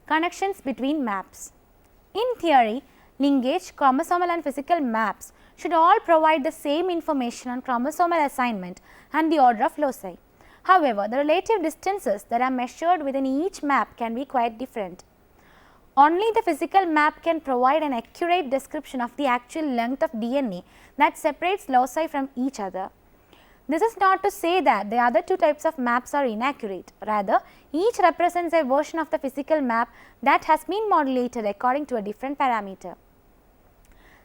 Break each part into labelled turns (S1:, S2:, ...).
S1: connections between maps. In theory, linkage, chromosomal and physical maps should all provide the same information on chromosomal assignment and the order of loci. However, the relative distances that are measured within each map can be quite different. Only the physical map can provide an accurate description of the actual length of DNA that separates loci from each other. This is not to say that the other two types of maps are inaccurate. Rather, each represents a version of the physical map that has been modulated according to a different parameter.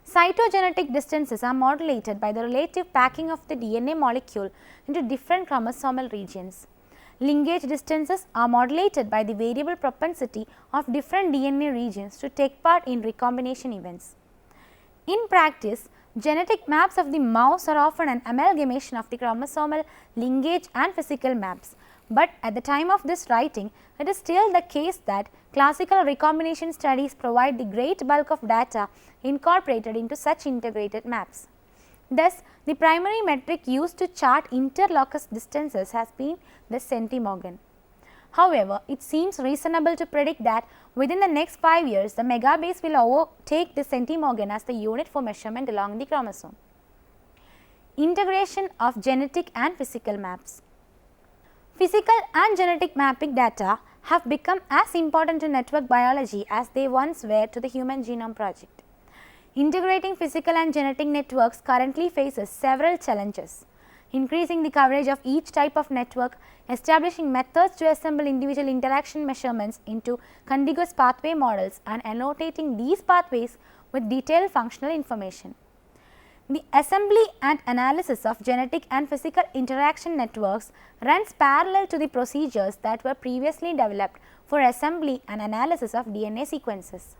S1: Cytogenetic distances are modulated by the relative packing of the DNA molecule into different chromosomal regions. Linkage distances are modulated by the variable propensity of different DNA regions to take part in recombination events. In practice, genetic maps of the mouse are often an amalgamation of the chromosomal, linkage and physical maps, but at the time of this writing, it is still the case that classical recombination studies provide the great bulk of data incorporated into such integrated maps. Thus, the primary metric used to chart interlocus distances has been the centimorgan. However, it seems reasonable to predict that within the next 5 years, the megabase will overtake the centimorgan as the unit for measurement along the chromosome. Integration of genetic and physical maps. Physical and genetic mapping data have become as important to network biology as they once were to the Human Genome Project. Integrating physical and genetic networks currently faces several challenges: increasing the coverage of each type of network, establishing methods to assemble individual interaction measurements into contiguous pathway models, and annotating these pathways with detailed functional information. The assembly and analysis of genetic and physical interaction networks runs parallel to the procedures that were previously developed for assembly and analysis of DNA sequences.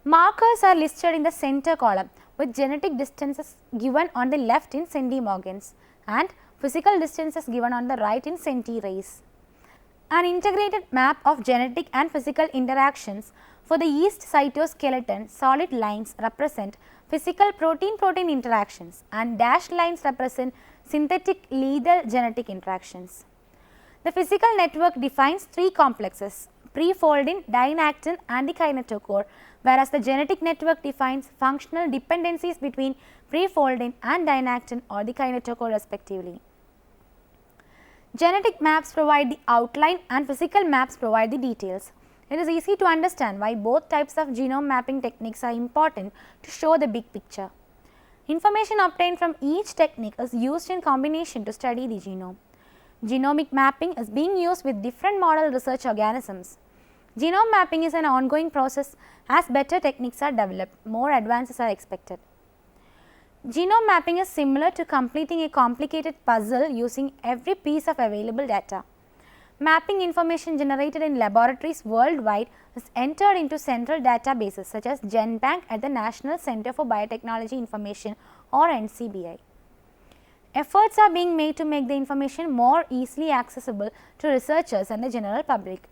S1: Markers are listed in the center column with genetic distances given on the left in centimorgans and physical distances given on the right in centirays. An integrated map of genetic and physical interactions for the yeast cytoskeleton, solid lines represent physical protein-protein interactions and dashed lines represent synthetic lethal genetic interactions. The physical network defines three complexes: pre-folding, dynactin and the kinetochore, whereas the genetic network defines functional dependencies between pre-folding and dynactin or the kinetochore respectively. Genetic maps provide the outline and physical maps provide the details. It is easy to understand why both types of genome mapping techniques are important to show the big picture. Information obtained from each technique is used in combination to study the genome. Genomic mapping is being used with different model research organisms. Genome mapping is an ongoing process. As better techniques are developed, more advances are expected. Genome mapping is similar to completing a complicated puzzle using every piece of available data. Mapping information generated in laboratories worldwide is entered into central databases such as GenBank at the National Center for Biotechnology Information or NCBI. Efforts are being made to make the information more easily accessible to researchers and the general public.